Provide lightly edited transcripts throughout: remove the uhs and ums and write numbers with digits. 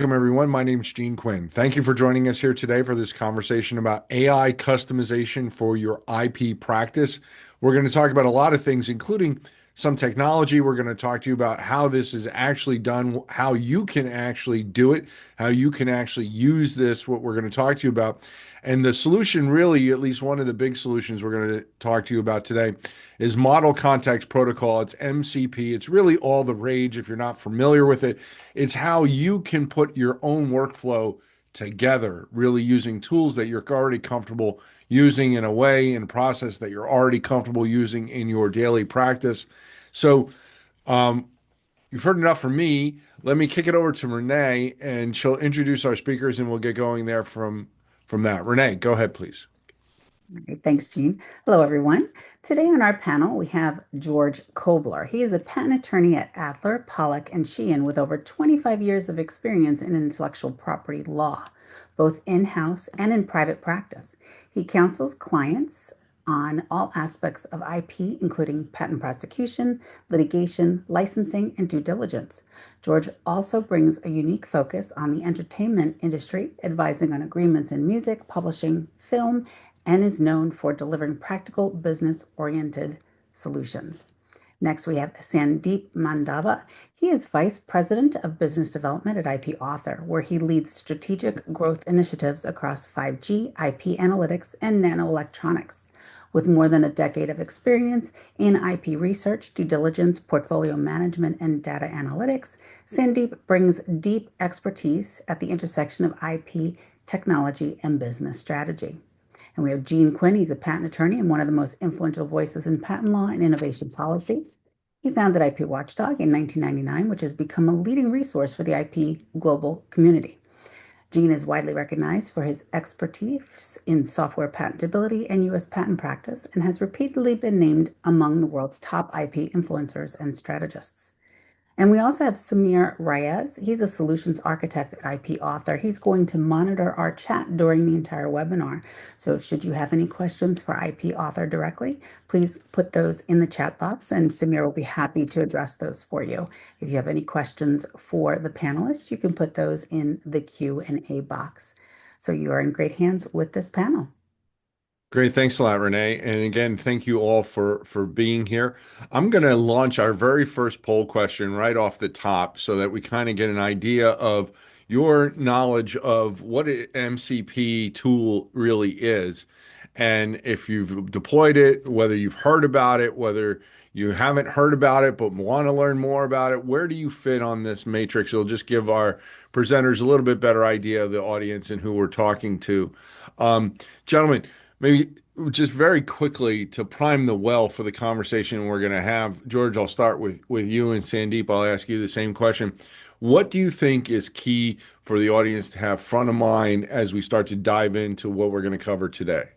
Welcome, everyone. My name is Gene Quinn. Thank you for joining us here today for this conversation about AI customization for your IP practice. We're going to talk about a lot of things, including some technology. We're going to talk to you about how this is actually done, how you can actually do it, how you can actually use this, what we're going to talk to you about. And the solution, really, at least one of the big solutions we're going to talk to you about today, is Model Context Protocol. It's MCP. It's really all the rage if you're not familiar with it. It's how you can put your own workflow together, really using tools that you're already comfortable using in a way, in a process that you're already comfortable using in your daily practice. So, um, you've heard enough from me. Let me kick it over to Renee, and she'll introduce our speakers, and we'll get going there from that. Renee, go ahead, please. Great. Thanks, Gene. Hello, everyone. Today on our panel, we have George Coobbler. He is a patent attorney at Adler, Pollock, and Shien with over 25 years of experience in intellectual property law, both in-house and in private practice. He counsels clients on all aspects of IP, including patent prosecution, litigation, licensing, and due diligence. George also brings a unique focus on the entertainment industry, advising on agreements in music, publishing, film, and is known for delivering practical business-oriented solutions. Next, we have Sandeep Mandava. He is Vice President of Business Development at IP Author, where he leads strategic growth initiatives across 5G, IP analytics, and nanoelectronics. With more than a decade of experience in IP research, due diligence, portfolio management, and data analytics, Sandeep brings deep expertise at the intersection of IP, technology, and business strategy. And we have Gene Quinn. He's a patent attorney and one of the most influential voices in patent law and innovation policy. He founded IPWatchdog in 1999, which has become a leading resource for the IP global community. Gene is widely recognized for his expertise in software patentability and U.S. patent practice and has repeatedly been named among the world's top IP influencers and strategists. And we also have Samir Reyes. He's a solutions architect at IP Author. He's going to monitor our chat during the entire webinar. So should you have any questions for IP Author directly, please put those in the chat box and Samir will be happy to address those for you. If you have any questions for the panelists, you can put those in the Q&A box. So you are in great hands with this panel. Great. Thanks a lot, Renee. And again, thank you all for being here. I'm going to launch our very first poll question right off the top so that we kind of get an idea of your knowledge of what an MCP tool really is. And if you've deployed it, whether you've heard about it, whether you haven't heard about it but want to learn more about it, where do you fit on this matrix? It'll just give our presenters a little bit better idea of the audience and who we're talking to. Gentlemen, maybe just very quickly to prime the well for the conversation we're going to have. George, I'll start with you, and Sandeep, I'll ask you the same question. What do you think is key for the audience to have front of mind as we start to dive into what we're going to cover today?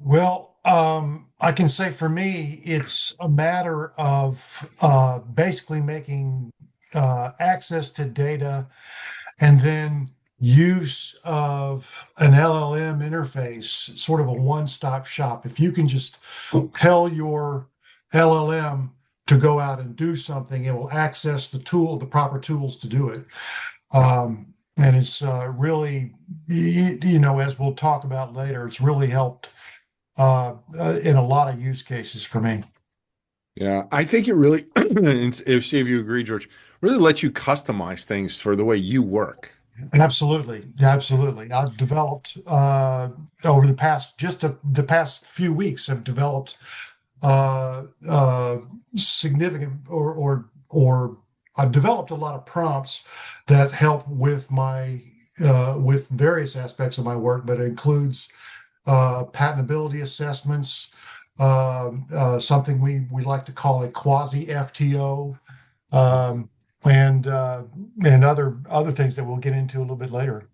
I can say for me, it's a matter of basically making access to data and then use of an LLM interface, sort of a one-stop shop. If you can just tell your LLM to go out and do something, it will access the proper tools to do it. And it's really, as we'll talk about later, it's really helped in a lot of use cases for me. Yeah, I think it really, if see if you agree, George, really lets you customize things for the way you work. Absolutely, absolutely. I've developed over the past few weeks, I've developed significant or I've developed a lot of prompts that help with my with various aspects of my work, but it includes patentability assessments, something we like to call a quasi-FTO, and other things that we'll get into a little bit later.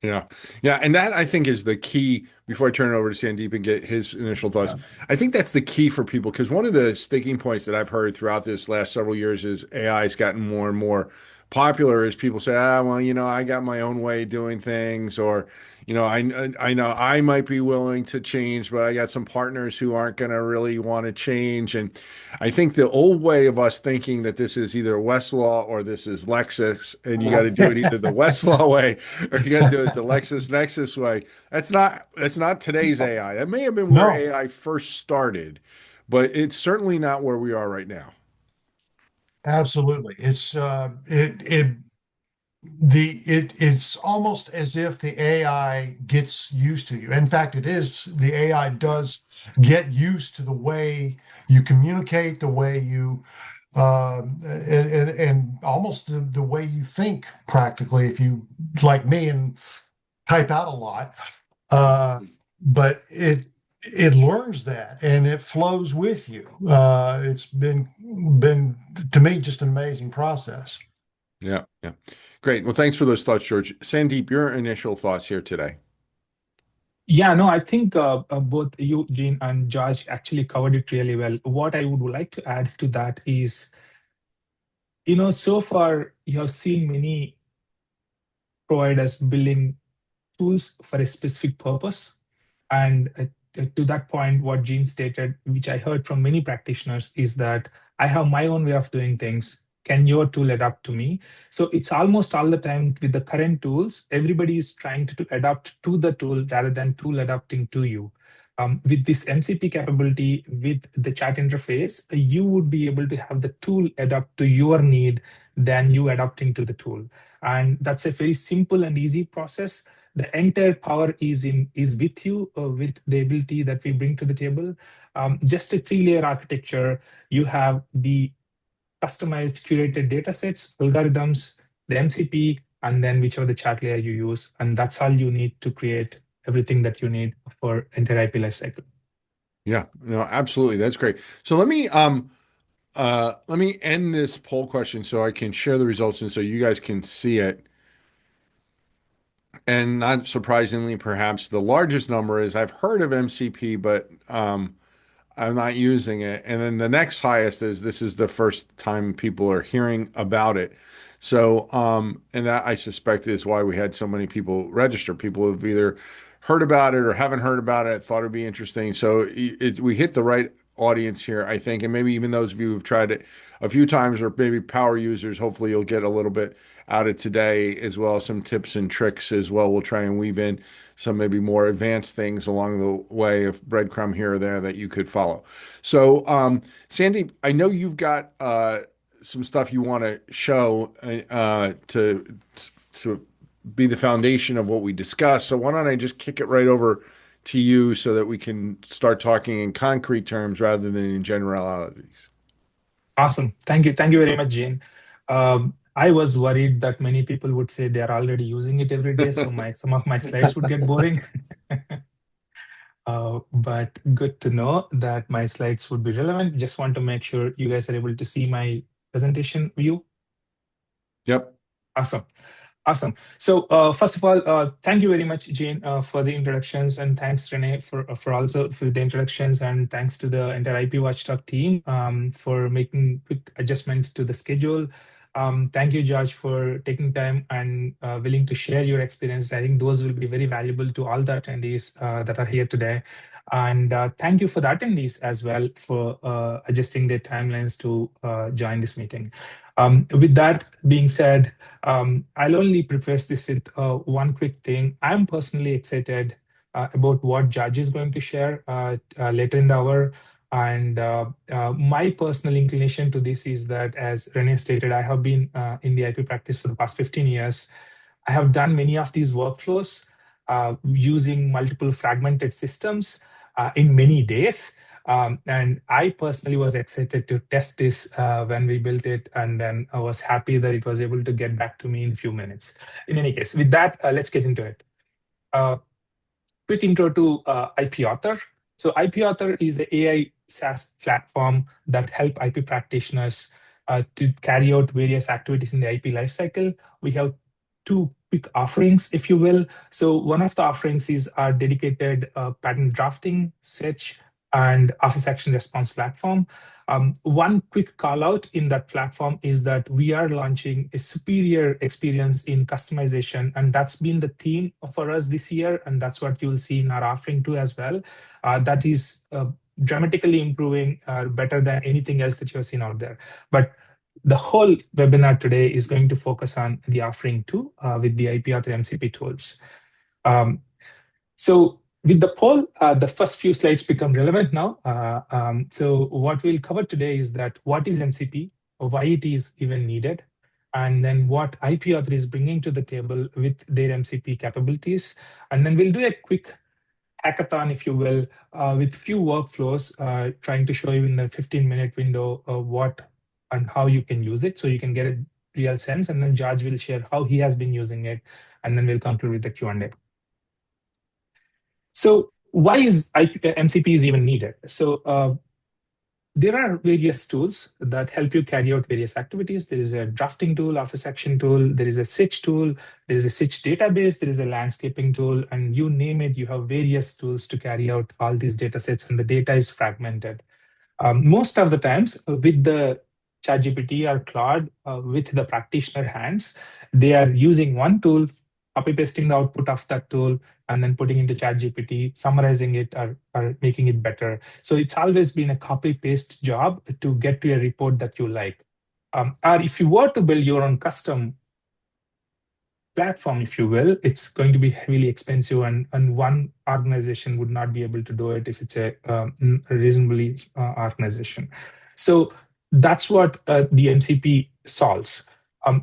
Yeah. Yeah. And that I think is the key before I turn it over to Sandeep and get his initial thoughts. I think that's the key for people because one of the sticking points that I've heard throughout this last several years is AI has gotten more and more popular is people say, well, I got my own way of doing things, or, I know I might be willing to change, but I got some partners who aren't going to really want to change. And I think the old way of us thinking that this is either Westlaw or this is Lexis, and you got to Yes. do it either the Westlaw way or you got to do it the LexisNexis way. That's not today's AI. That may have been where No, AI first started, but it's certainly not where we are right now. absolutely. It's almost as if the AI gets used to you. In fact, it is the AI does get used to the way you communicate, the way you and almost the way you think practically if you like me and type out a lot. But it learns that and it flows with you. It's been to me just an amazing process. Yeah, yeah. Great. Well, thanks for those thoughts, George. Sandeep, your initial thoughts here today. Yeah, no, I think both you, Gene, and George actually covered it really well. What I would like to add to that is, so far you have seen many providers building tools for a specific purpose. And to that point, what Gene stated, which I heard from many practitioners, is that I have my own way of doing things. Can your tool adapt to me? So it's almost all the time with the current tools, everybody is trying to adapt to the tool rather than tool adapting to you. With this MCP capability, with the chat interface, you would be able to have the tool adapt to your need than you adapting to the tool. And that's a very simple and easy process. The entire power is with you, with the ability that we bring to the table. Just a 3-layer architecture. You have the customized curated data sets, algorithms, the MCP, and then whichever the chat layer you use. And that's all you need to create everything that you need for entire IP lifecycle. Yeah, no, absolutely. That's great. So let me end this poll question so I can share the results and so you guys can see it. And not surprisingly, perhaps the largest number is I've heard of MCP, but I'm not using it. And then the next highest is this is the first time people are hearing about it. So, and that I suspect is why we had so many people register. People have either heard about it or haven't heard about it, thought it'd be interesting. So we hit the right audience here, I think. And maybe even those of you who've tried it a few times or maybe power users, hopefully you'll get a little bit out of today as well. Some tips and tricks as well. We'll try and weave in some maybe more advanced things along the way of breadcrumb here or there that you could follow. So, Sandeep, I know you've got some stuff you want to show to be the foundation of what we discuss. So why don't I just kick it right over to you so that we can start talking in concrete terms rather than in generalities. Awesome. Thank you. Thank you very much, Gene. I was worried that many people would say they're already using it every day, so some of my slides would get boring. But good to know that my slides would be relevant. Just want to make sure you guys are able to see my presentation view. Yep. Awesome. Awesome. So first of all, thank you very much, Jane, for the introductions, and thanks, Renee, for also for the introductions, and thanks to the entire IPWatchdog team for making quick adjustments to the schedule. Thank you, George, for taking time and willing to share your experience. I think those will be very valuable to all the attendees that are here today. And thank you for the attendees as well for adjusting their timelines to join this meeting. With that being said, I'll only preface this with one quick thing. I'm personally excited about what George is going to share later in the hour. And my personal inclination to this is that, as Renee stated, I have been in the IP practice for the past 15 years. I have done many of these workflows using multiple fragmented systems in many days. And I personally was excited to test this when we built it, and then I was happy that it was able to get back to me in a few minutes. In any case, with that, let's get into it. Quick intro to IP Author. So IP Author is an AI SaaS platform that help IP practitioners to carry out various activities in the IP lifecycle. We have two quick offerings, if you will. So one of the offerings is our dedicated patent drafting, search, and Office Action Response platform. One quick call out in that platform is that we are launching a superior experience in customization, and that's been the theme for us this year, and that's what you'll see in our offering too as well. That is dramatically improving, better than anything else that you've seen out there. But the whole webinar today is going to focus on the offering too, with the IP Author MCP tools. So with the poll, the first few slides become relevant now. So what we'll cover today is that what is MCP, or why it is even needed, and then what IP Author is bringing to the table with their MCP capabilities. And then we'll do a quick hackathon, if you will, with few workflows, trying to show you in the 15-minute window what and how you can use it, so you can get a real sense. And then George will share how he has been using it, and then we'll conclude with the Q&A. So why is MCP is even needed? So there are various tools that help you carry out various activities. There is a drafting tool, Office Action tool, there is a Stitch tool, there is a Stitch database, there is a landscaping tool, and you name it, you have various tools to carry out all these data sets, and the data is fragmented. Most of the times with the ChatGPT or Claude, with the practitioner hands, they are using one tool, copy pasting the output of that tool, and then putting into ChatGPT, summarizing it or making it better. So it's always been a copy paste job to get to a report that you like. Or if you were to build your own custom platform, if you will, it's going to be heavily expensive, and one organization would not be able to do it if it's a reasonably organization. So that's what the MCP solves.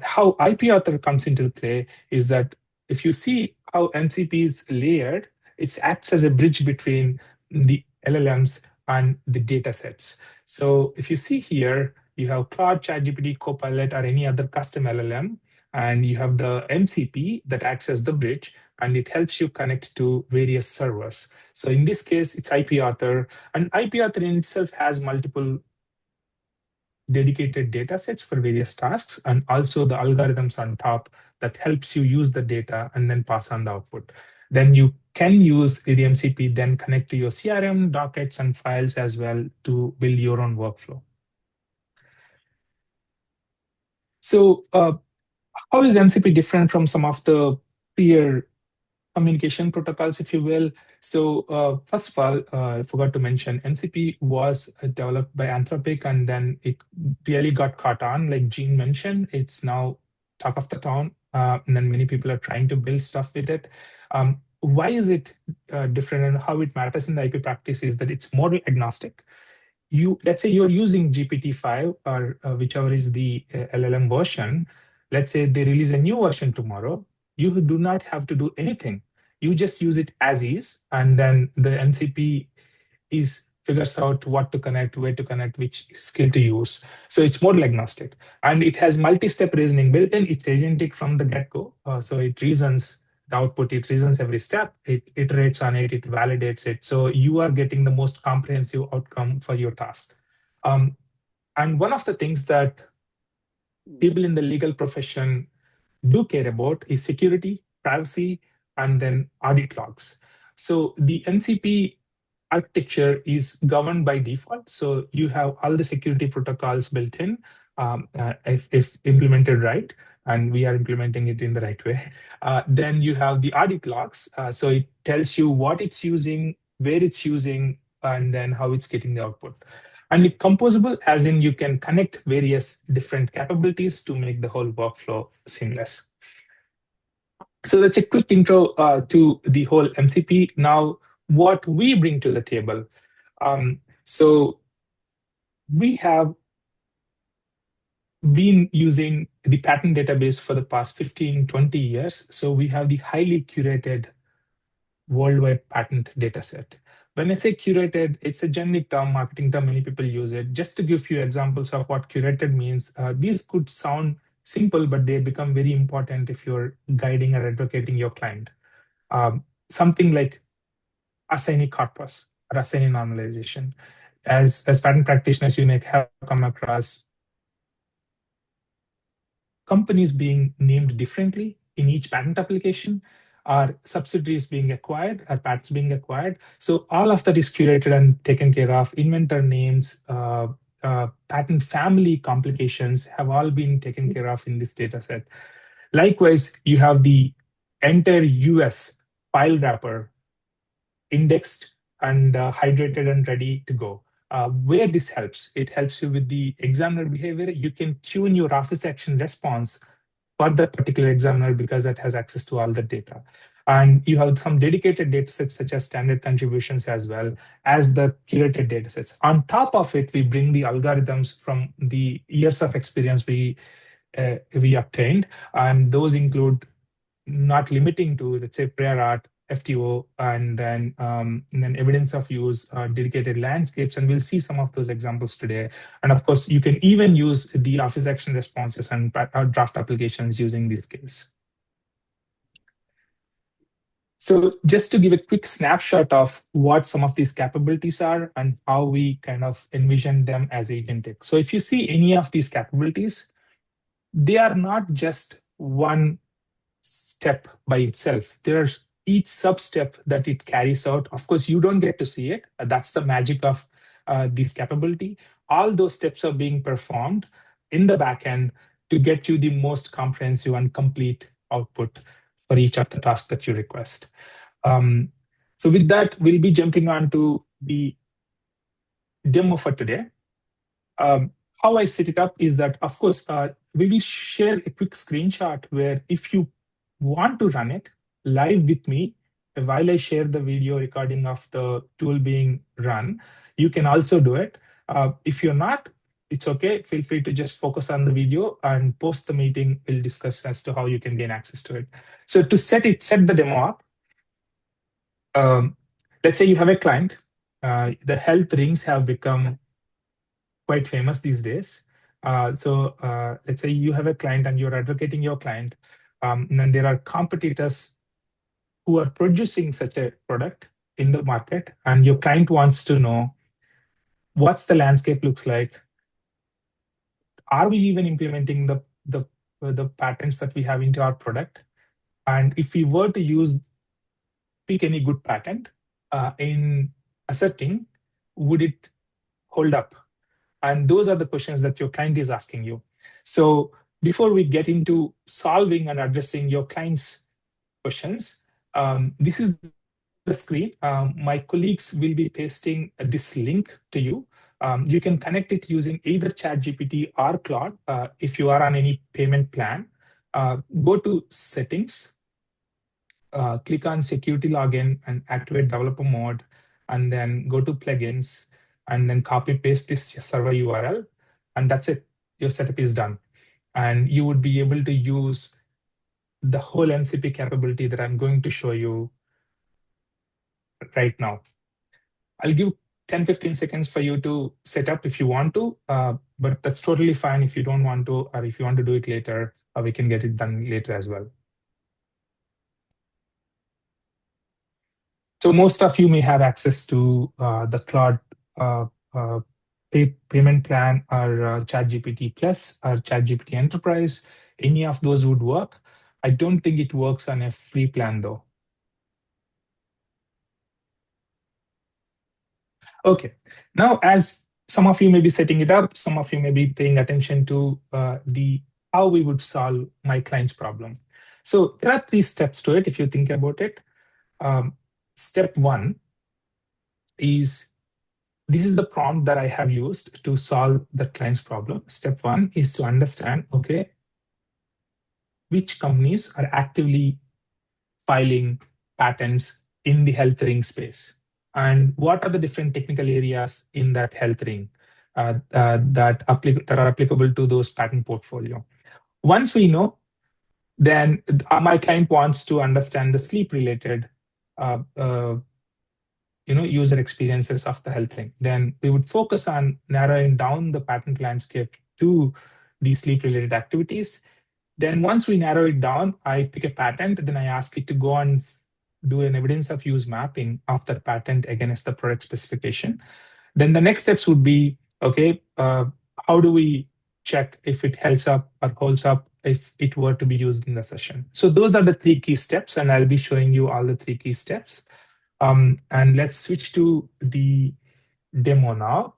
How IP Author comes into play is that if you see how MCP is layered, it acts as a bridge between the LLMs and the data sets. So if you see here, you have Claude, ChatGPT, Copilot, or any other custom LLM, and you have the MCP that acts as the bridge, and it helps you connect to various servers. So in this case, it's IP Author, and IP Author in itself has multiple dedicated data sets for various tasks, and also the algorithms on top that helps you use the data and then pass on the output. Then you can use the MCP, then connect to your CRM, dockets, and files as well to build your own workflow. So how is MCP different from some of the peer communication protocols, if you will? So first of all, I forgot to mention, MCP was developed by Anthropic, and then it really got caught on. Like Gene mentioned, it's now talk of the town, and then many people are trying to build stuff with it. Why is it different, and how it matters in the IP practice is that it's model agnostic. Let's say you're using GPT-5 or whichever is the LLM version. Let's say they release a new version tomorrow. You do not have to do anything. You just use it as is, and then the MCP figures out what to connect, where to connect, which skill to use. So it's model agnostic, and it has multi-step reasoning built in. It's agentic from the get-go. So it reasons the output, it reasons every step, it iterates on it, it validates it. So you are getting the most comprehensive outcome for your task. And one of the things that people in the legal profession do care about is security, privacy, and then audit logs. So the MCP architecture is governed by default. So you have all the security protocols built in, if implemented right, and we are implementing it in the right way. Then you have the audit logs. So it tells you what it's using, where it's using, and then how it's getting the output. And it's composable, as in you can connect various different capabilities to make the whole workflow seamless. So that's a quick intro to the whole MCP. Now, what we bring to the table. So we have been using the patent database for the past 15, 20 years. So we have the highly curated worldwide patent data set. When I say curated, it's a generic term, marketing term, many people use it. Just to give you examples of what curated means, these could sound simple, but they become very important if you're guiding or advocating your client. Something like assignee corpus or assignee normalization. As patent practitioners, you may have come across companies being named differently in each patent application. are subsidiaries being acquired, are patents being acquired. So all of that is curated and taken care of. Inventor names, patent family complications have all been taken care of in this data set. Likewise, you have the entire US file wrapper indexed and hydrated and ready to go. Where this helps, it helps you with the examiner behavior. You can tune your office action response for that particular examiner because that has access to all the data. And you have some dedicated datasets such as standard contributions as well as the curated datasets. On top of it, we bring the algorithms from the years of experience we obtained, and those include not limiting to, let's say, prior art, FTO, and then evidence of use, dedicated landscapes, and we'll see some of those examples today. And of course, you can even use the office action responses and draft applications using these skills. So just to give a quick snapshot of what some of these capabilities are and how we kind of envision them as agentic. So if you see any of these capabilities, they are not just one step by itself. There's each sub-step that it carries out. Of course, you don't get to see it. That's the magic of this capability. All those steps are being performed in the backend to get you the most comprehensive and complete output for each of the tasks that you request. So with that, we'll be jumping on to the demo for today. How I set it up is that, of course, we will share a quick screenshot where if you want to run it live with me while I share the video recording of the tool being run, you can also do it. If you're not, it's okay. Feel free to just focus on the video, and post the meeting, we'll discuss as to how you can gain access to it. So to set the demo up, let's say you have a client. The health rings have become quite famous these days. So let's say you have a client and you're advocating your client, and then there are competitors who are producing such a product in the market, and your client wants to know what's the landscape looks like. Are we even implementing the patents that we have into our product? And if we were to pick any good patent in asserting, would it hold up? And those are the questions that your client is asking you. So before we get into solving and addressing your client's questions, this is the screen. My colleagues will be pasting this link to you. You can connect it using either ChatGPT or Claude if you are on any payment plan. Go to Settings, click on Security Login and activate Developer Mode, and then go to Plugins, and then copy paste this server URL, and that's it. Your setup is done. And you would be able to use the whole MCP capability that I'm going to show you right now. I'll give 10-15 seconds for you to set up if you want to, but that's totally fine if you don't want to, or if you want to do it later, we can get it done later as well. So most of you may have access to the Claude payment plan or ChatGPT Plus or ChatGPT Enterprise. Any of those would work. I don't think it works on a free plan though. Okay, now as some of you may be setting it up, some of you may be paying attention to how we would solve my client's problem. So there are 3 steps to it if you think about it. Step 1 is, this is the prompt that I have used to solve the client's problem. Step 1 is to understand, okay, which companies are actively filing patents in the health ring space, and what are the different technical areas in that health ring that are applicable to those patent portfolio. Once we know, then my client wants to understand the sleep-related user experiences of the health ring. Then we would focus on narrowing down the patent landscape to these sleep-related activities. Then once we narrow it down, I pick a patent, then I ask it to go and do an evidence of use mapping of that patent against the product specification. Then the next steps would be, okay, how do we check if it holds up if it were to be used in the session. So those are the 3 key steps, and I'll be showing you all the 3 key steps. And let's switch to the demo now.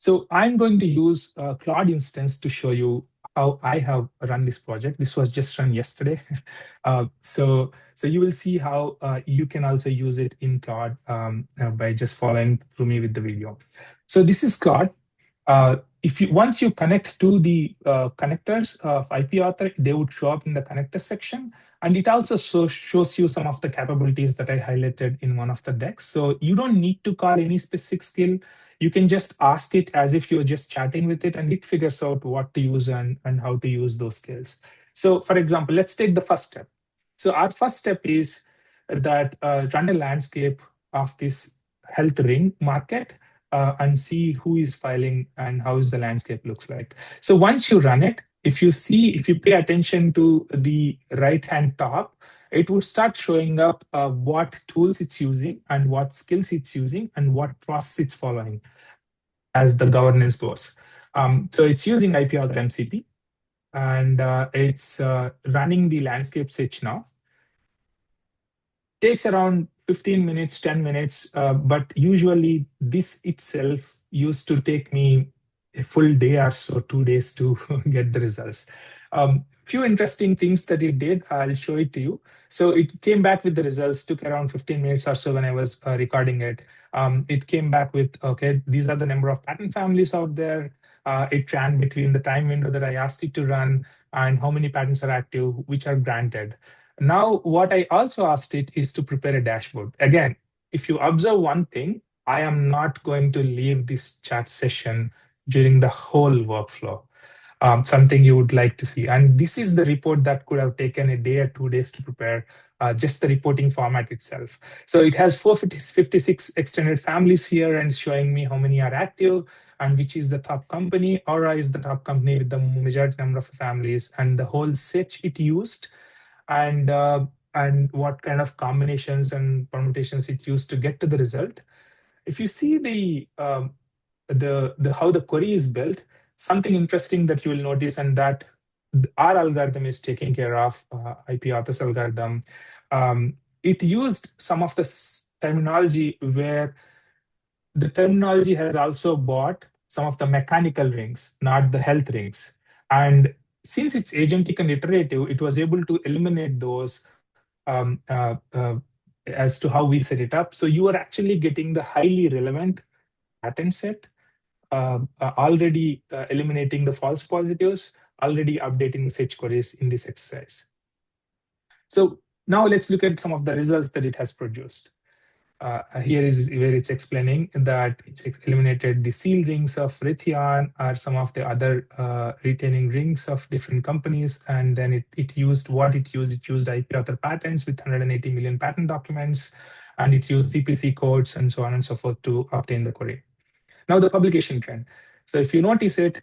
So I'm going to use a Claude instance to show you how I have run this project. This was just run yesterday. So you will see how you can also use it in Claude by just following through me with the video. So this is Claude. Once you connect to the connectors of IP Author, they would show up in the connector section. And it also shows you some of the capabilities that I highlighted in one of the decks. So you don't need to call any specific skill. You can just ask it as if you're just chatting with it, and it figures out what to use and how to use those skills. So for example, let's take the first step. So our first step is that run a landscape of this health ring market and see who is filing and how is the landscape looks like. So once you run it, if you pay attention to the right-hand top, it would start showing up what tools it's using and what skills it's using and what process it's following as the governance goes. So it's using IP Author MCP, and it's running the landscape search now. Takes around 15 minutes, 10 minutes, but usually this itself used to take me a full day or so, 2 days to get the results. Few interesting things that it did, I'll show it to you. So it came back with the results, took around 15 minutes or so when I was recording it. It came back with, okay, these are the number of patent families out there. It ran between the time window that I asked it to run and how many patents are active, which are granted. Now, what I also asked it is to prepare a dashboard. Again, if you observe one thing, I am not going to leave this chat session during the whole workflow. Something you would like to see. And this is the report that could have taken a day or 2 days to prepare, just the reporting format itself. So it has 456 extended families here and showing me how many are active and which is the top company. Aura is the top company with the majority number of families and the whole search it used. And what kind of combinations and permutations it used to get to the result. If you see how the query is built, something interesting that you will notice, and that our algorithm is taking care of, IP Author's algorithm. It used some of the terminology where the terminology has also bought some of the mechanical rings, not the health rings. And since it's agentic and iterative, it was able to eliminate those as to how we set it up. So you are actually getting the highly relevant patent set, already eliminating the false positives, already updating the search queries in this exercise. So now let's look at some of the results that it has produced. Here is where it's explaining that it's eliminated the seal rings of Raytheon or some of the other retaining rings of different companies. And then it used what it used. It used IP Author patents with 180 million patent documents. And it used CPC codes and so on and so forth to obtain the query. Now the publication trend. So if you notice it,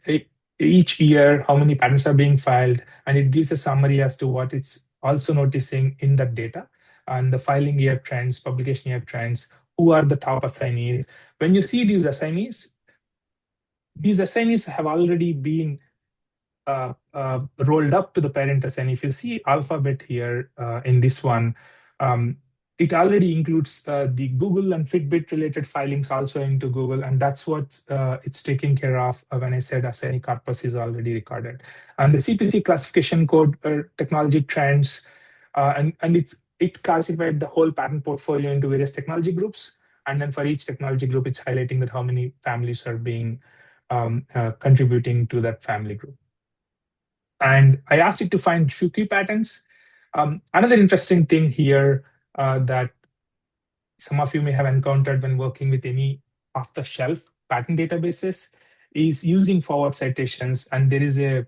each year, how many patents are being filed, and it gives a summary as to what it's also noticing in that data. And the filing year trends, publication year trends, who are the top assignees. When you see these assignees have already been rolled up to the parent assignee. If you see Alphabet here in this one, it already includes the Google and Fitbit related filings also into Google, and that's what it's taking care of when I said assignee corpus is already recorded. And the CPC classification code technology trends, and it classified the whole patent portfolio into various technology groups. And then for each technology group, it's highlighting that how many families are being contributing to that family group. And I asked it to find few key patents. Another interesting thing here that some of you may have encountered when working with any off-the-shelf patent databases is using forward citations. And there is a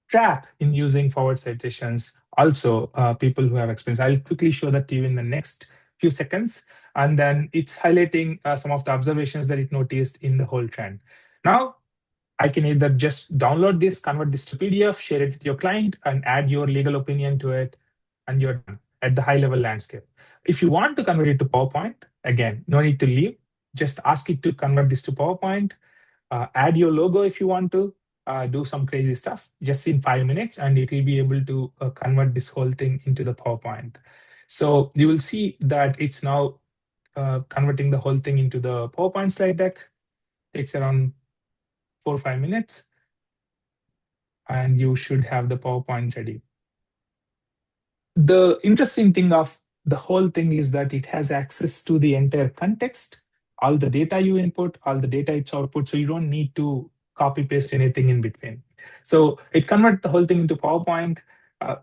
trap in using forward citations. Also, people who have experience. I'll quickly show that to you in the next few seconds. And then it's highlighting some of the observations that it noticed in the whole trend. Now, I can either just download this, convert this to PDF, share it with your client, and add your legal opinion to it, and you're done. at the high-level landscape. If you want to convert it to PowerPoint, again, no need to leave. Just ask it to convert this to PowerPoint. Add your logo if you want to. Do some crazy stuff just in 5 minutes, and it will be able to convert this whole thing into the PowerPoint. So you will see that it's now converting the whole thing into the PowerPoint slide deck. Takes around 4 or 5 minutes, and you should have the PowerPoint ready. The interesting thing of the whole thing is that it has access to the entire context, all the data you input, all the data it's output, so you don't need to copy paste anything in between. So it converts the whole thing into PowerPoint.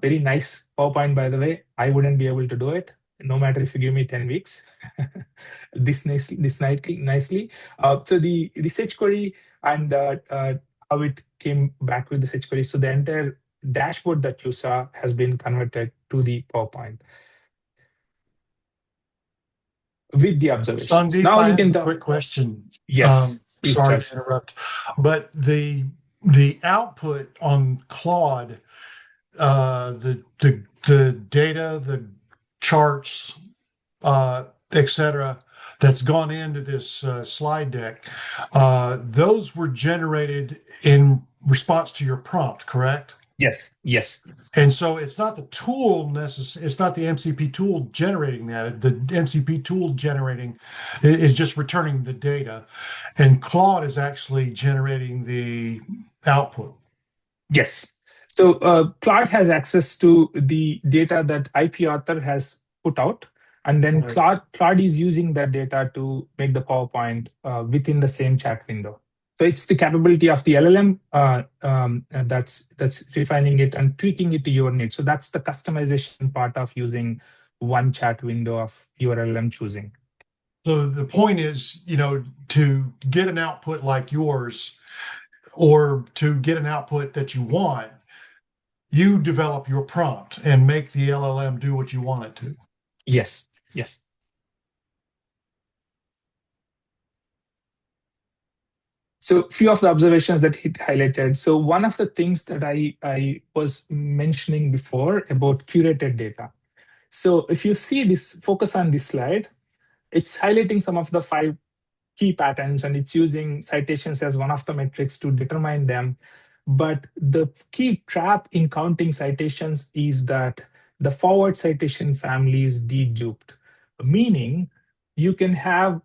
Very nice PowerPoint, by the way. I wouldn't be able to do it, no matter if you give me 10 weeks. this nicely. So the search query and how it came back with the search query. So the entire dashboard that you saw has been converted to the PowerPoint with the observations. Sandeep, Now I you have can a quick question. Yes, please, Sorry Josh. to interrupt, but the output on Claude, the data, the charts, etc., that's gone into this slide deck, those were generated in response to your prompt, correct? Yes. And so it's not the tool it's not the MCP tool generating that. The MCP tool generating is just returning the data, and Claude is actually generating the output. Yes. So Claude has access to the data that IP author has put out, and then Right. Claude is using that data to make the PowerPoint within the same chat window. So it's the capability of the LLM that's refining it and tweaking it to your needs. So that's the customization part of using one chat window of your LLM choosing. So the point is, to get an output like yours, or to get an output that you want, you develop your prompt and make the LLM do what you want it to. Yes. So a few of the observations that he highlighted. So one of the things that I was mentioning before about curated data. So if you see this, focus on this slide, it's highlighting some of the 5 key patterns, and it's using citations as one of the metrics to determine them. But the key trap in counting citations is that the forward citation family is deduped, meaning you can have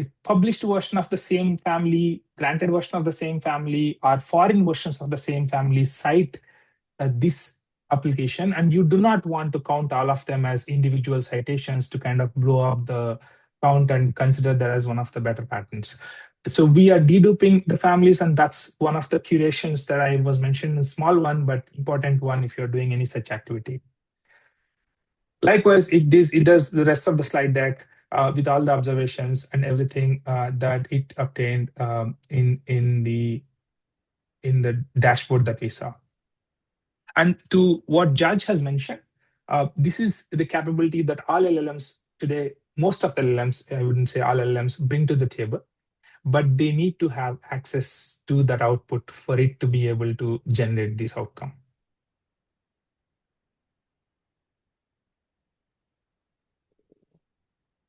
a published version of the same family, granted version of the same family, or foreign versions of the same family cite this application, and you do not want to count all of them as individual citations to kind of blow up the count and consider that as one of the better patterns. So we are deduping the families, and that's one of the curations that I was mentioning, a small one, but important one if you're doing any such activity. Likewise, it does the rest of the slide deck with all the observations and everything that it obtained in the dashboard that we saw. And to what Judge has mentioned, this is the capability that all LLMs today, most of the LLMs, I wouldn't say all LLMs, bring to the table, but they need to have access to that output for it to be able to generate this outcome.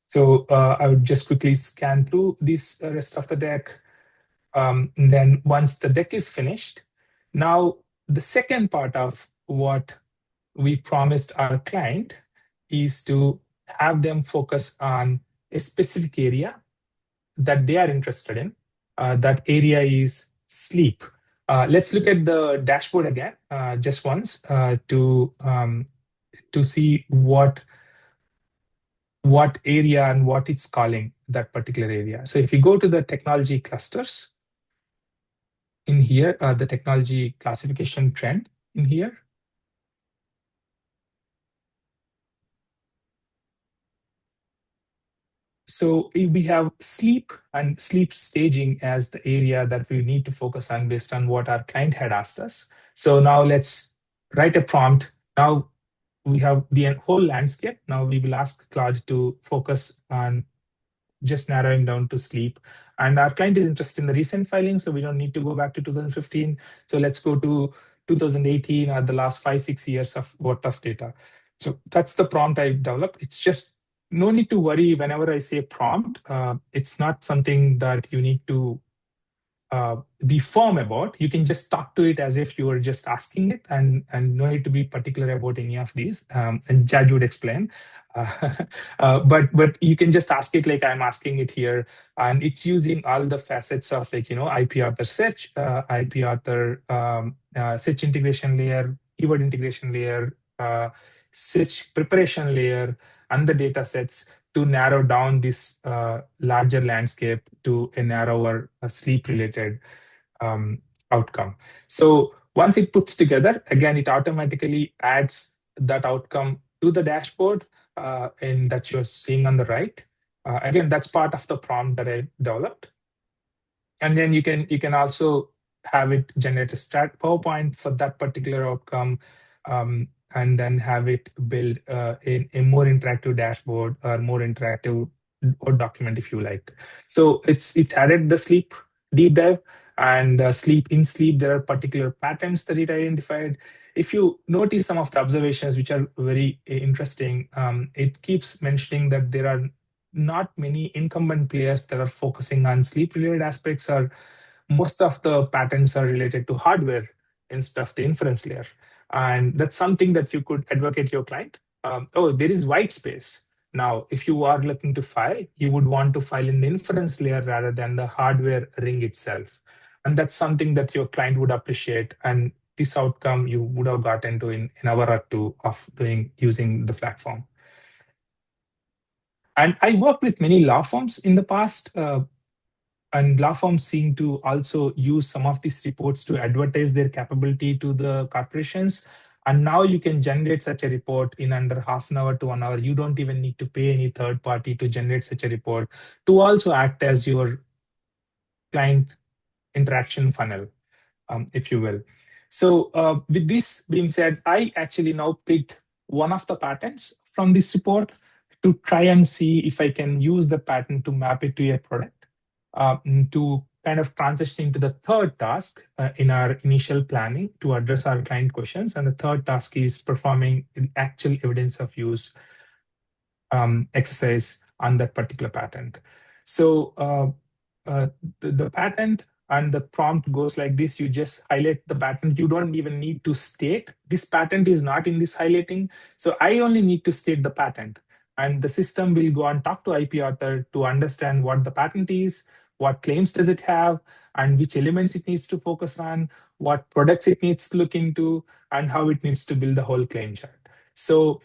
So I would just quickly scan through this rest of the deck. And then once the deck is finished, now the second part of what we promised our client is to have them focus on a specific area that they are interested in. That area is sleep. Let's look at the dashboard again, just once to see what area and what it's calling that particular area. So if you go to the technology clusters in here, the technology classification trend in here, so we have sleep and sleep staging as the area that we need to focus on based on what our client had asked us. So now let's write a prompt. Now we have the whole landscape. Now we will ask Claude to focus on just narrowing down to sleep. And our client is interested in the recent filing, so we don't need to go back to 2015. So let's go to 2018 or the last 5-6 years of worth of data. So that's the prompt I developed. It's just no need to worry whenever I say prompt. It's not something that you need to be firm about. You can just talk to it as if you were just asking it, and no need to be particular about any of these. And Judge would explain. But you can just ask it like I'm asking it here, and it's using all the facets of IP author search, IP author search integration layer, keyword integration layer, search preparation layer, and the data sets to narrow down this larger landscape to a narrower sleep-related outcome. So once it puts together, again, it automatically adds that outcome to the dashboard and that you're seeing on the right. Again, that's part of the prompt that I developed. And then you can also have it generate a stat PowerPoint for that particular outcome, and then have it build a more interactive dashboard or more interactive or document if you like. So it's added the sleep deep dive, and in sleep there are particular patterns that it identified. If you notice some of the observations which are very interesting, it keeps mentioning that there are not many incumbent players that are focusing on sleep related aspects, or most of the patterns are related to hardware instead of the inference layer. And that's something that you could advocate to your client. Oh, there is white space. Now, if you are looking to file, you would want to file in the inference layer rather than the hardware ring itself. And that's something that your client would appreciate. And this outcome you would have gotten to in an hour or two of using the platform. And I worked with many law firms in the past, and law firms seem to also use some of these reports to advertise their capability to the corporations. And now you can generate such a report in under half an hour to 1 hour. You don't even need to pay any third party to generate such a report to also act as your client interaction funnel, if you will. So with this being said, I actually now picked one of the patents from this report to try and see if I can use the patent to map it to a product, to kind of transition into the third task in our initial planning to address our client questions. And the third task is performing the actual evidence of use exercise on that particular patent. So the patent and the prompt goes like this. You just highlight the patent. You don't even need to state this patent is not in this highlighting. So I only need to state the patent. And the system will go and talk to IP author to understand what the patent is, what claims does it have, and which elements it needs to focus on, what products it needs to look into, and how it needs to build the whole claim chart. So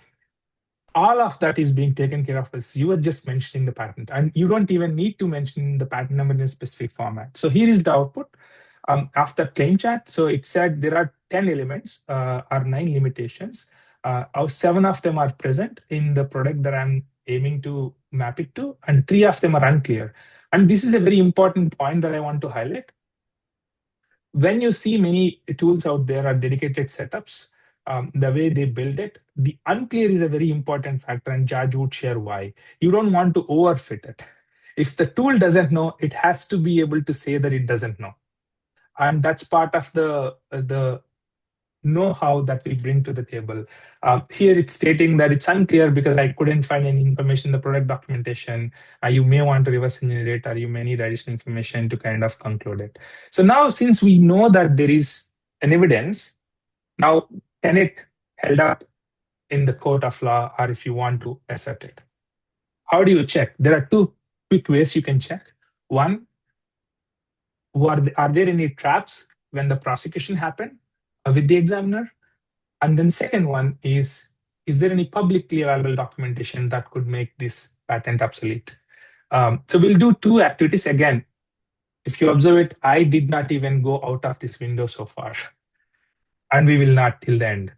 all of that is being taken care of as you were just mentioning the patent, and you don't even need to mention the patent number in a specific format. So here is the output after claim chart. So it said there are 10 elements or 9 limitations. 7 of them are present in the product that I'm aiming to map it to, and 3 of them are unclear. And this is a very important point that I want to highlight. When you see many tools out there are dedicated setups, the way they build it, the unclear is a very important factor, and George would share why. You don't want to overfit it. If the tool doesn't know, it has to be able to say that it doesn't know. And that's part of the know-how that we bring to the table. Here it's stating that it's unclear because I couldn't find any information in the product documentation. You may want to reverse engineer it, or you may need additional information to kind of conclude it. So now, since we know that there is an evidence, now can it held up in the court of law, or if you want to accept it? How do you check? There are 2 quick ways you can check. One, are there any traps when the prosecution happened with the examiner? And then second one is there any publicly available documentation that could make this patent obsolete? So we'll do 2 activities. Again, if you observe it, I did not even go out of this window so far, and we will not till the end.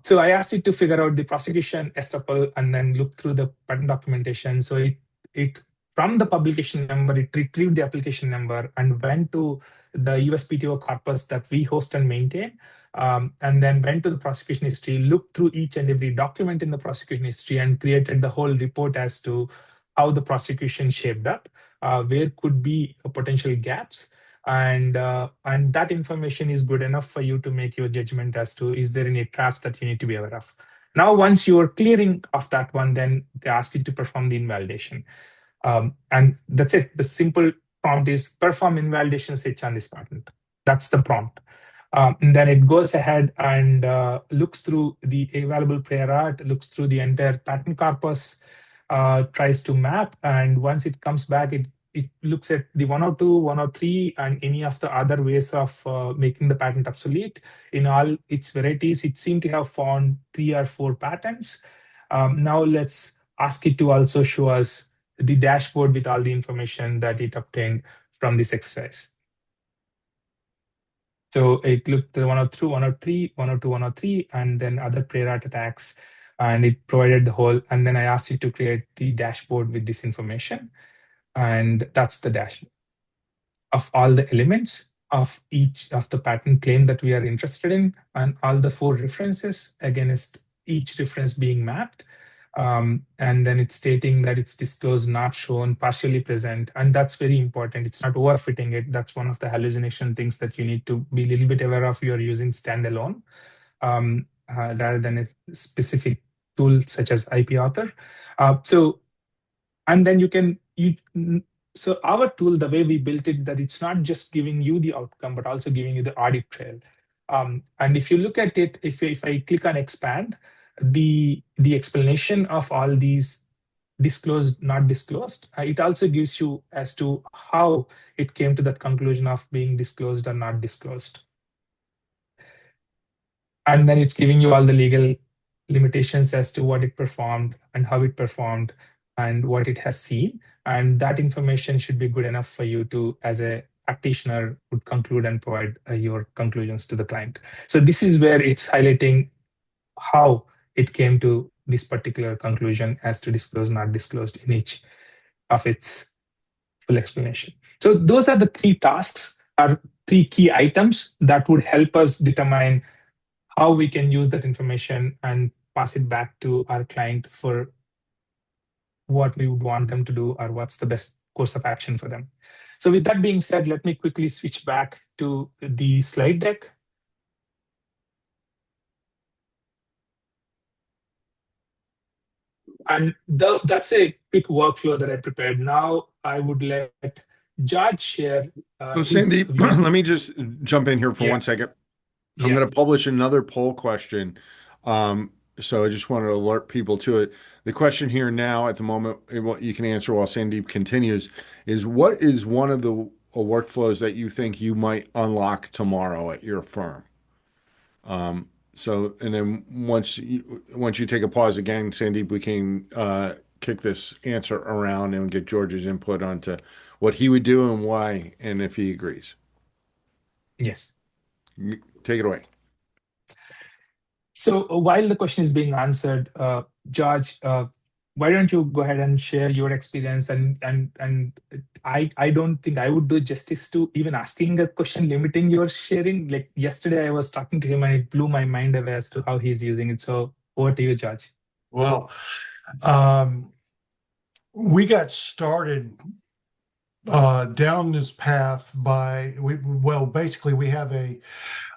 So I asked it to figure out the prosecution estoppel and then look through the patent documentation. So it from the publication number, it retrieved the application number and went to the USPTO corpus that we host and maintain, and then went to the prosecution history, looked through each and every document in the prosecution history, and created the whole report as to how the prosecution shaped up, where could be potential gaps. And that information is good enough for you to make your judgment as to is there any traps that you need to be aware of. Now, once you're clearing of that one, then they ask you to perform the invalidation. And that's it. The simple prompt is perform invalidation search on this patent. That's the prompt. And then it goes ahead and looks through the available prior art, looks through the entire patent corpus, tries to map, and once it comes back, it looks at the 102, 103, and any of the other ways of making the patent obsolete. In all its varieties, it seemed to have found 3 or 4 patents. Now let's ask it to also show us the dashboard with all the information that it obtained from this exercise. So it looked at 102, 103, 102, 103, and then other prior art attacks, and it provided the whole. And then I asked it to create the dashboard with this information, and that's the dashboard of all the elements of each of the patent claim that we are interested in, and all the 4 references against each reference being mapped. And then it's stating that it's disclosed, not shown, partially present, and that's very important. It's not overfitting it. That's one of the hallucination things that you need to be a little bit aware of. You're using standalone rather than a specific tool such as IP Author. And then so our tool, the way we built it, that it's not just giving you the outcome, but also giving you the audit trail. And if you look at it, if I click on expand, the explanation of all these disclosed, not disclosed, it also gives you as to how it came to that conclusion of being disclosed or not disclosed. And then it's giving you all the legal limitations as to what it performed and how it performed and what it has seen. And that information should be good enough for you to, as a practitioner, would conclude and provide your conclusions to the client. So this is where it's highlighting how it came to this particular conclusion as to disclose, not disclosed in each of its full explanation. So those are the 3 tasks, or 3 key items that would help us determine how we can use that information and pass it back to our client for what we would want them to do or what's the best course of action for them. So with that being said, let me quickly switch back to the slide deck. And that's a quick workflow that I prepared. Now I would let George share. So Sandeep, let me just jump in here for 1 second. I'm going to publish another poll question. So I just wanted to alert people to it. The question here now at the moment, what you can answer while Sandeep continues, is what is one of the workflows that you think you might unlock tomorrow at your firm? So, and then once you take a pause again, Sandeep, we can kick this answer around and get George's input onto what he would do and why, and if he agrees. Yes. Take it away. So while the question is being answered, George, why don't you go ahead and share your experience? And I don't think I would do justice to even asking a question, limiting your sharing. Like yesterday, I was talking to him and it blew my mind away as to how he's using it. So over to you, George. Well, we got started down this path by, basically we have a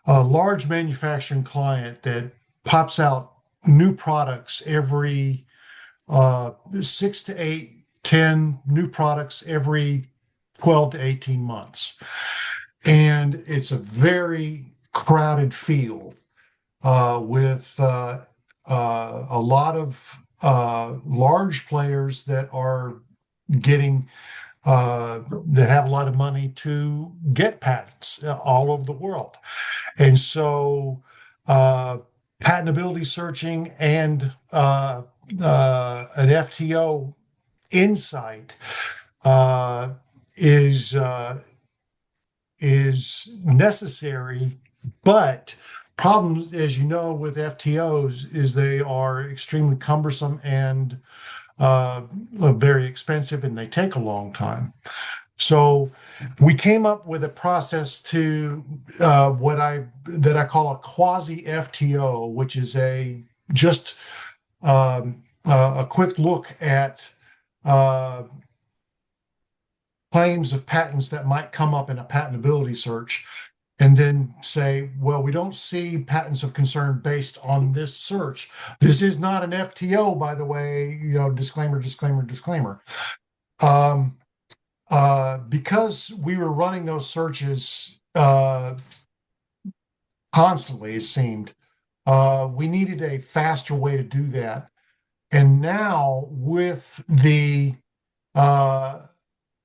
large manufacturing client that pops out new products every 6 to 8, 10 new products every 12 to 18 months. And it's a very crowded field with a lot of large players that are getting that have a lot of money to get patents all over the world. And so patentability searching and an FTO insight is necessary, but problems, as you know, with FTOs is they are extremely cumbersome and very expensive, and they take a long time. So we came up with a process to that I call a Quasi-FTO, which is just a quick look at claims of patents that might come up in a patentability search and then say, well, we don't see patents of concern based on this search. This is not an FTO, by the way, disclaimer, disclaimer, disclaimer. Because we were running those searches constantly, it seemed, we needed a faster way to do that. And now with the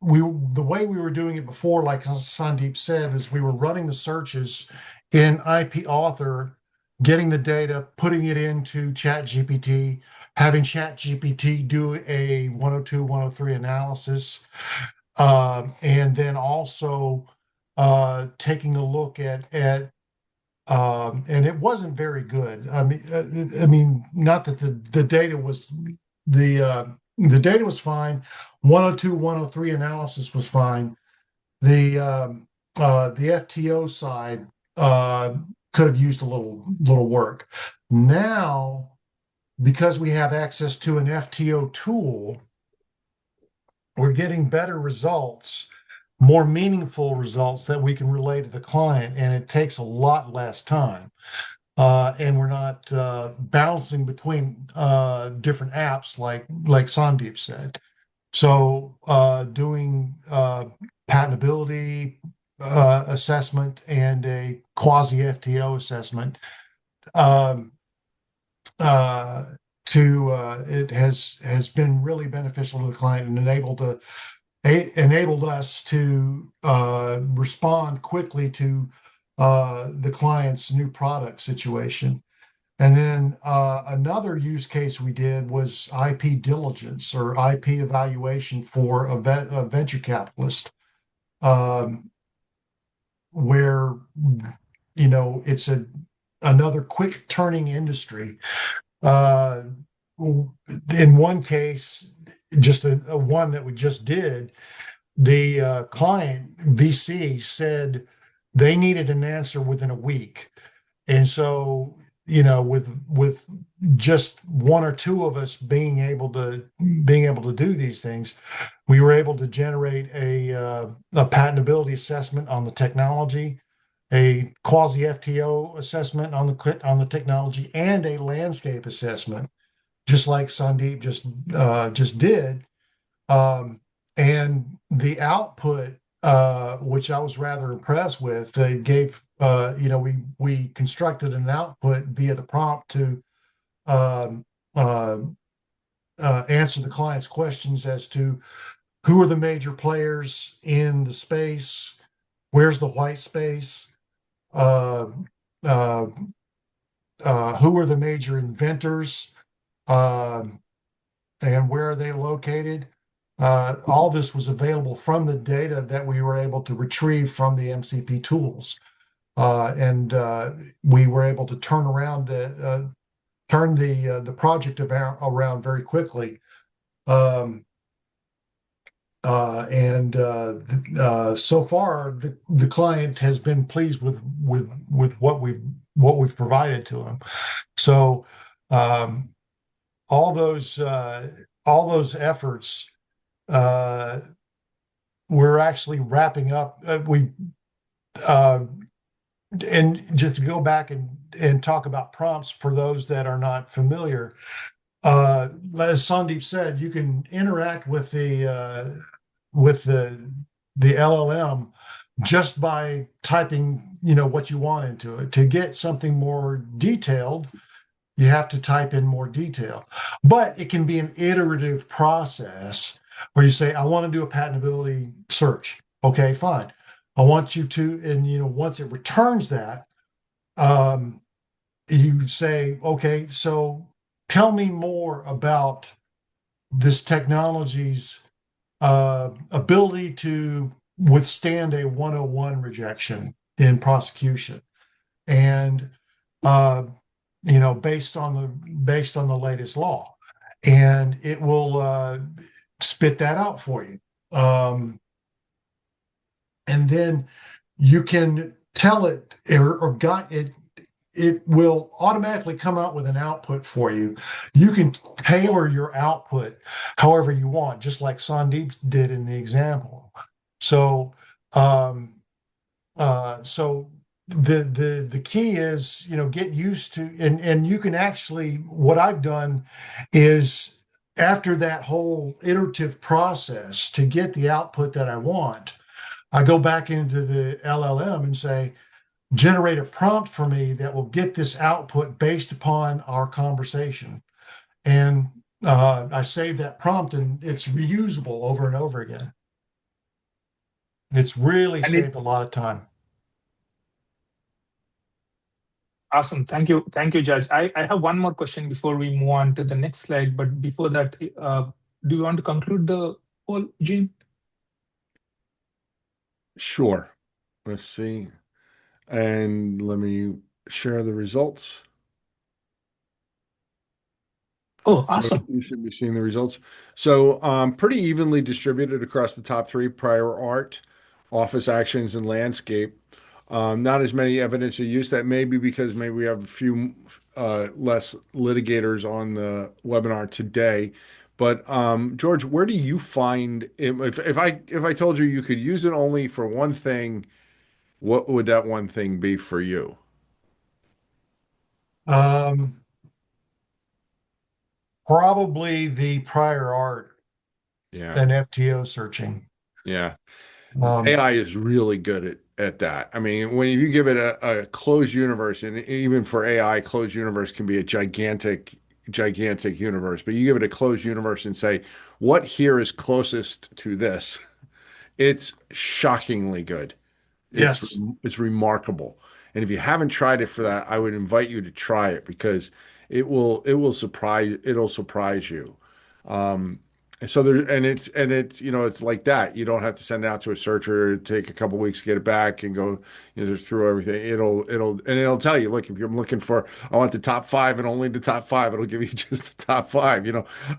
way we were doing it before, like Sandeep said, is we were running the searches in IP Author, getting the data, putting it into ChatGPT, having ChatGPT do a 102, 103 analysis, and then also taking a look at and it wasn't very good. I mean, not that the data was the data was fine. 102, 103 analysis was fine. The FTO side could have used a little work. Now, because we have access to an FTO tool, we're getting better results, more meaningful results that we can relay to the client, and it takes a lot less time. And we're not bouncing between different apps like Sandeep said. So doing patentability assessment and a quasi-FTO assessment it has been really beneficial to the client and enabled us to respond quickly to the client's new product situation. And then another use case we did was IP diligence or IP evaluation for a venture capitalist, where it's another quick turning industry. In one case, just a one that we just did, the client VC said they needed an answer within a week. And so, with just one or two of us being able to do these things, we were able to generate a patentability assessment on the technology, a quasi-FTO assessment on the technology, and a landscape assessment, just like Sandeep just did. And the output, which I was rather impressed with, they gave, we constructed an output via the prompt to answer the client's questions as to who are the major players in the space, where's the white space, who are the major inventors, and where are they located. All this was available from the data that we were able to retrieve from the MCP tools. And we were able to turn the project around very quickly. So far, the client has been pleased with what we've provided to him. So all those efforts, we're actually wrapping up. And just to go back and talk about prompts for those that are not familiar, as Sandeep said, you can interact with the LLM just by typing, what you want into it. To get something more detailed, you have to type in more detail. But it can be an iterative process where you say, I want to do a patentability search. Okay, fine. I want you to, and once it returns that, you say, okay, so tell me more about this technology's ability to withstand a 101 rejection in prosecution, and based on the latest law, and it will spit that out for you. And then you can tell it or it will automatically come out with an output for you. You can tailor your output however you want, just like Sandeep did in the example. So the key is, get used to, and you can actually, what I've done is after that whole iterative process to get the output that I want, I go back into the LLM and say, generate a prompt for me that will get this output based upon our conversation. And I save that prompt and it's reusable over and over again. It's really And saved a lot of time. awesome. Thank you. Thank you, Judge. I have one more question before we move on to the next slide. But before that, do you want to conclude the poll, Gene? Sure. Let's see. And let me share the results. Oh, So awesome. you should be seeing the results. So pretty evenly distributed across the top three: prior art, office actions, and landscape. Not as many evidence of use. That may be because maybe we have a few less litigators on the webinar today. But George, where do you find if I told you you could use it only for one thing, what would that one thing be for you? Um, Probably the prior art Yeah. and FTO searching. Yeah. Um, AI is really good at that. I mean, when you give it a closed universe, and even for AI, closed universe can be a gigantic universe, but you give it a closed universe and say, what here is closest to this? It's shockingly good. It's yes. it's remarkable. And if you haven't tried it for that, I would invite you to try it because it'll surprise you. Um, and so there and it's it's like that. You don't have to send it out to a searcher, take a couple weeks to get it back and go through everything. It'll tell you, look, if you're looking for I want the top five and only the top five, it'll give you just the top five.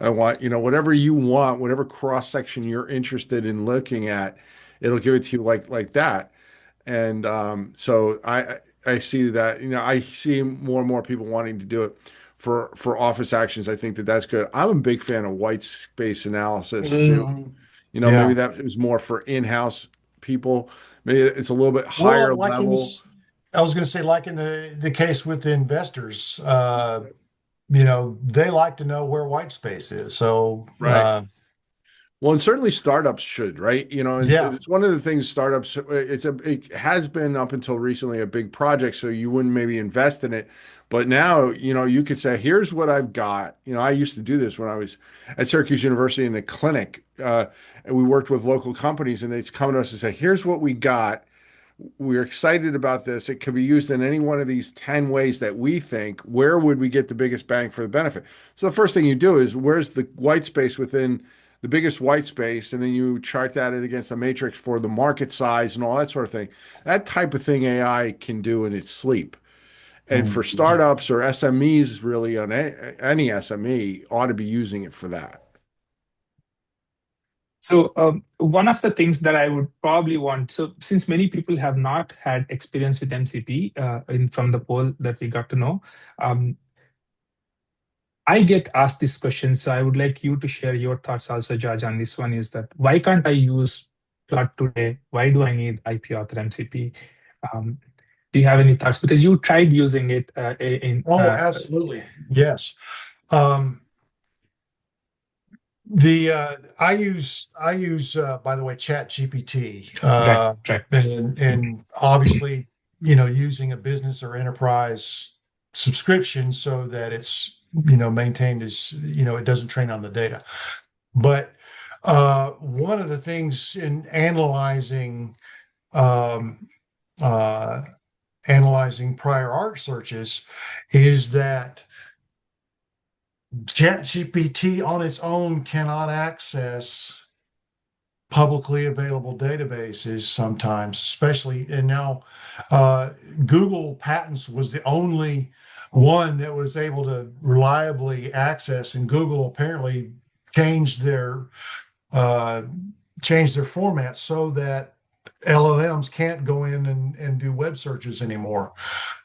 I want, whatever you want, whatever cross section you're interested in looking at, it'll give it to you like that. And so I see that, I see more and more people wanting to do it for office actions. I think that that's good. I'm a big fan of white space analysis too. Mhm. Maybe Yeah. that is more for in-house people. Maybe it's a little bit Well, higher like level. I was going to say, like in the case with the investors, they like to know where white space is. So, Right. Well, and certainly startups should, right? yeah. It's one of the things startups, it has been up until recently a big project, so you wouldn't maybe invest in it. But now, you could say, here's what I've got. I used to do this when I was at Syracuse University in the clinic. And we worked with local companies and they'd come to us and say, here's what we got. We're excited about this. It could be used in any one of these 10 ways that we think. Where would we get the biggest bang for the benefit? So the first thing you do is where's the white space within the biggest white space, and then you chart that against a matrix for the market size and all that sort of thing. That type of thing AI can do in its sleep. And for Mhm. startups or SMEs, really on any SME ought to be using it for that. So one of the things that I would probably want, so since many people have not had experience with MCP from the poll that we got to know, I get asked this question, so I would like you to share your thoughts also, Judge, on this one is that why can't I use Claude today? Why do I need IP author MCP? Um, do you have any thoughts? Because you tried using it in. Oh, absolutely. Yes. Um, the I use by the way ChatGPT Right, right. and obviously using a business or enterprise subscription so that it's maintained as it doesn't train on the data. But one of the things in um, uh, analyzing prior art searches is that ChatGPT on its own cannot access publicly available databases sometimes, especially, and now Google Patents was the only one that was able to reliably access, and Google apparently changed their uh, format so that LLMs can't go in and do web searches anymore,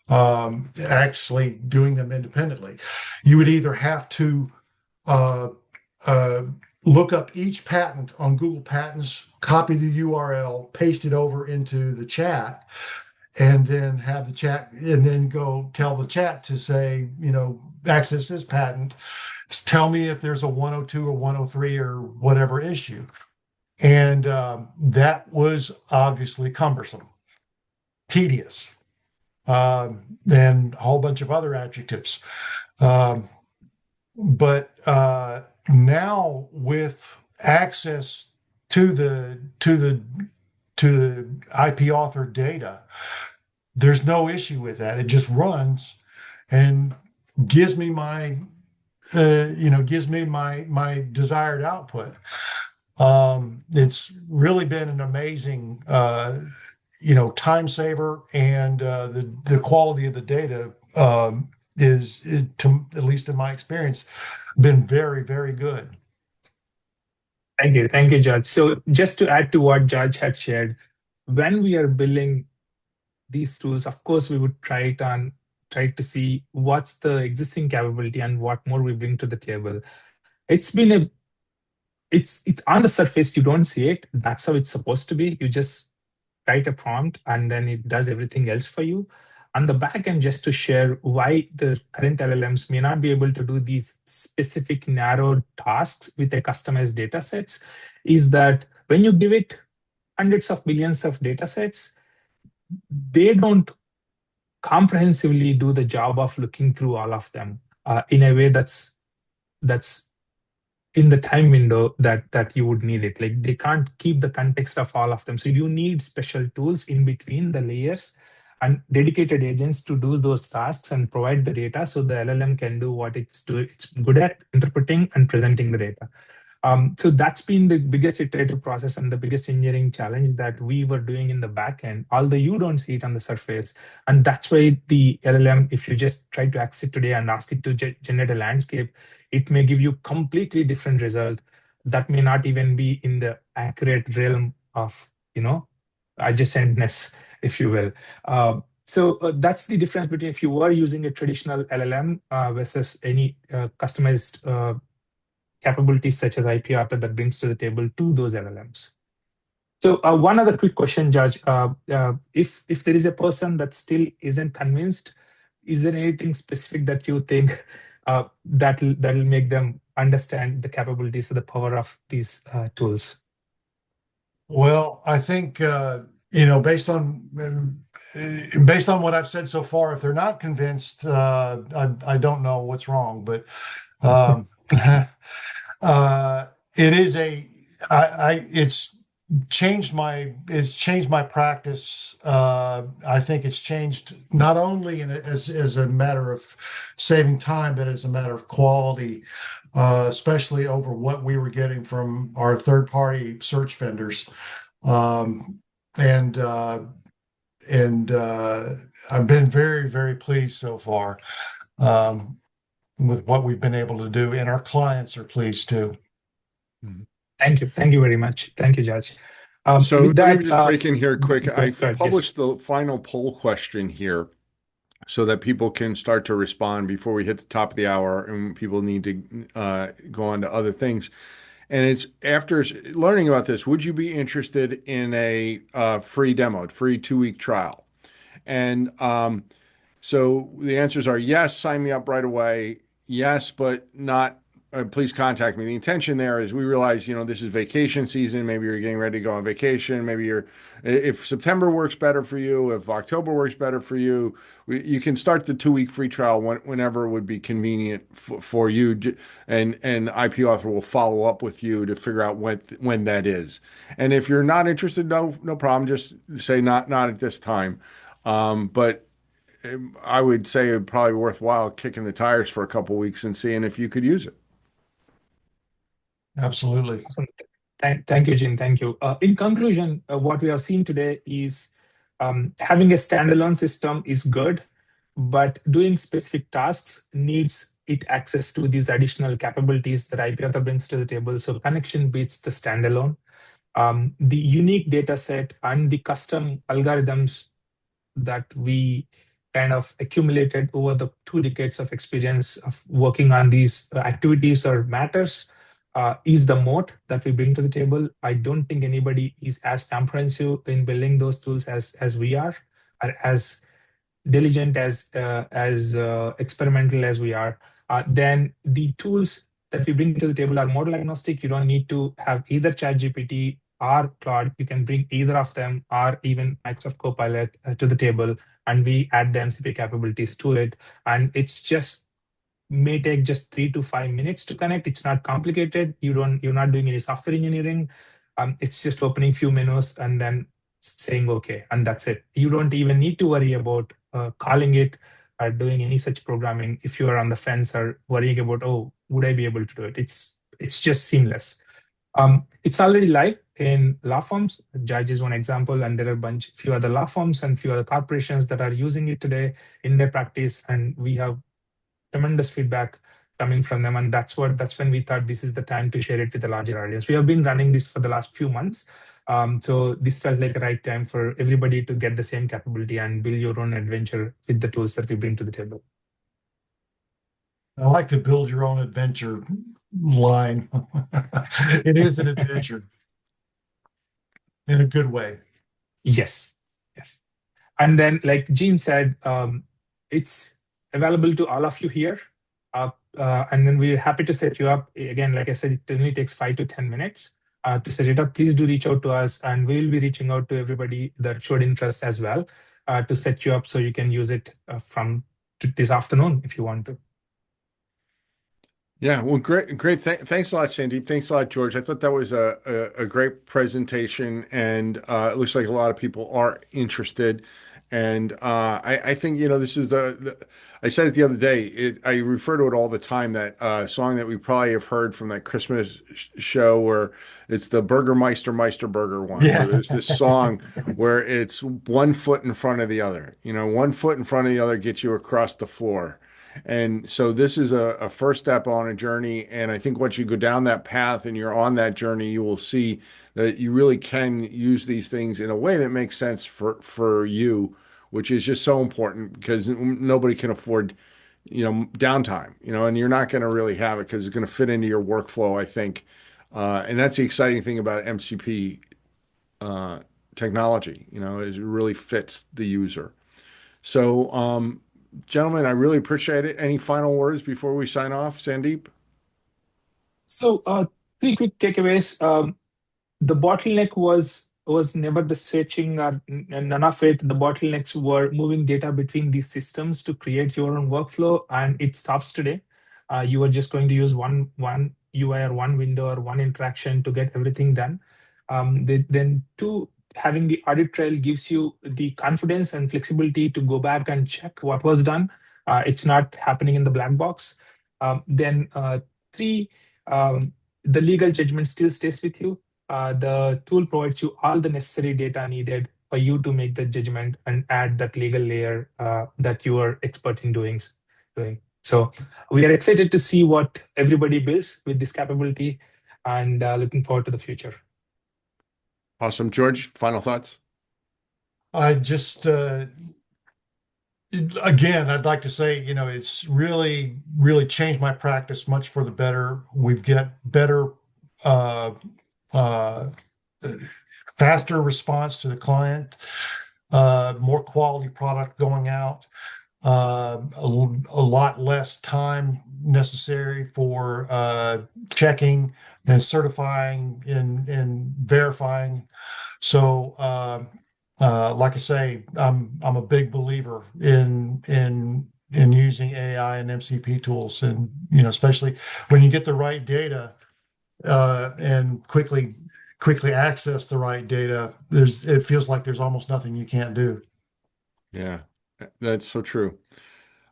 actually doing them independently. You would either have to uh, uh, look up each patent on Google Patents, copy the URL, paste it over into the chat, and then have the chat, and then go tell the chat to say, access this patent. Tell me if there's a 102 or 103 or whatever issue. And that was obviously cumbersome, tedious, and a whole bunch of other adjectives. But now with access to the IP author data, there's no issue with that. It just runs and gives me my desired output. It's really been an amazing time saver, and the quality of the data is, at least in my experience, been very, very good. Thank you, Judge. So just to add to what Judge had shared, when we are building these tools, of course, we would try to see what's the existing capability and what more we bring to the table. It's on the surface, you don't see it. That's how it's supposed to be. You just write a prompt and then it does everything else for you. On the back end, just to share why the current LLMs may not be able to do these specific narrowed tasks with a customized data sets, is that when you give it hundreds of millions of data sets, they don't comprehensively do the job of looking through all of them in a way that's in the time window that you would need it. Like, they can't keep the context of all of them. So you need special tools in between the layers and dedicated agents to do those tasks and provide the data so the LLM can do what it's good at, interpreting and presenting the data. So that's been the biggest iterative process and the biggest engineering challenge that we were doing in the back end, although you don't see it on the surface. And that's why the LLM, if you just try to access it today and ask it to generate a landscape, it may give you completely different result that may not even be in the accurate realm of, adjacentness, if you will. So that's the difference between if you were using a traditional LLM versus any customized capabilities such as IP author that brings to the table to those LLMs. So one other quick question, Judge. If there is a person that still isn't convinced, is there anything specific that you think that'll make them understand the capabilities of the power of these tools? Well, I think based on what I've said so far, if they're not convinced, I don't know what's wrong, but it's changed my practice. I think it's changed not only as a matter of saving time, but as a matter of quality, especially over what we were getting from our third-party search vendors. And I've been very, very pleased so far with what we've been able to do, and our clients are pleased too. Thank you very much. Thank you, Judge. So let me just break in here quick. I've published yes. the final poll question here so that people can start to respond before we hit the top of the hour, and people need to go on to other things. And it's after learning about this, would you be interested in a free demo, free 2-week trial? And so the answers are yes, sign me up right away. Yes, but not, please contact me. The intention there is we realize, this is vacation season. Maybe you're getting ready to go on vacation. Maybe if September works better for you, if October works better for you, you can start the 2-week free trial whenever would be convenient for you. And IP Author will follow up with you to figure out when that is. And if you're not interested, no problem. Just say not at this time. But I would say it'd probably be worthwhile kicking the tires for a couple of weeks and seeing if you could use it. Absolutely. Awesome. Thank you, Gene. Thank you. In conclusion, what we have seen today is having a standalone system is good, but doing specific tasks needs it access to these additional capabilities that IP Author brings to the table. So connection beats the standalone. The unique data set and the custom algorithms that we kind of accumulated over the 2 decades of experience of working on these activities or matters is the moat that we bring to the table. I don't think anybody is as comprehensive in building those tools as we are. are as diligent, as experimental as we are, then the tools that we bring to the table are model agnostic. You don't need to have either ChatGPT or Claude. You can bring either of them or even Microsoft Copilot to the table, and we add the MCP capabilities to it. And it's just may take just 3 to 5 minutes to connect. It's not complicated. You're not doing any software engineering. It's just opening few menus and then saying okay, and that's it. You don't even need to worry about calling it or doing any such programming if you are on the fence or worrying about, oh, would I be able to do it? It's just seamless. It's already live in law firms. Judge is one example, and there are few other law firms and few other corporations that are using it today in their practice, and we have tremendous feedback coming from them, and that's when we thought this is the time to share it with a larger audience. We have been running this for the last few months, so this felt like the right time for everybody to get the same capability and build your own adventure with the tools that we bring to the table. I like to build your own adventure line. It is an adventure in a good way. Yes. And then, like Gene said, it's available to all of you here. And then we're happy to set you up. Again, like I said, it only takes 5 to 10 minutes to set it up. Please do reach out to us, and we'll be reaching out to everybody that showed interest as well to set you up so you can use it from this afternoon if you want to. Yeah, well, great. Thanks a lot, Sandeep. Thanks a lot, George. I thought that was a great presentation, and it looks like a lot of people are interested. And I think, this is I said it the other day, I refer to it all the time, that song that we probably have heard from that Christmas show where it's the Burgermeister Burger one, where there's this song where it's 1 foot in front of the other. 1 foot in front of the other gets you across the floor. And so this is a first step on a journey. And I think once you go down that path and you're on that journey, you will see that you really can use these things in a way that makes sense for you, which is just so important because nobody can afford, downtime, and you're not going to really have it because it's going to fit into your workflow, I think. And that's the exciting thing about MCP technology, is it really fits the user. So, gentlemen, I really appreciate it. Any final words before we sign off, Sandeep? So 3 quick takeaways. The bottleneck was never the searching or none of it. The bottlenecks were moving data between these systems to create your own workflow, and it stops today. You are just going to use one UI or one window or one interaction to get everything done. Then two, having the audit trail gives you the confidence and flexibility to go back and check what was done. It's not happening in the black box. Then three, the legal judgment still stays with you. The tool provides you all the necessary data needed for you to make the judgment and add that legal layer that you are expert in doing. So we are excited to see what everybody builds with this capability, and looking forward to the future. Awesome. George, final thoughts? I just, again, I'd like to say, it's really, really changed my practice much for the better. We've got better, faster response to the client, more quality product going out, a lot less time necessary for checking and certifying and verifying. So, like I say, I'm a big believer in using AI and MCP tools, and especially when you get the right data and quickly access the right data. It feels like there's almost nothing you can't do. Yeah, that's so true.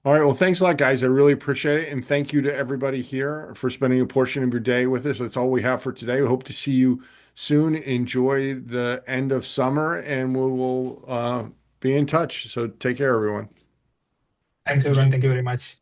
All right. Well, thanks a lot, guys. I really appreciate it. And thank you to everybody here for spending a portion of your day with us. That's all we have for today. We hope to see you soon. Enjoy the end of summer, and we will be in touch. So take care, everyone. Thanks, everyone. Thank you very much.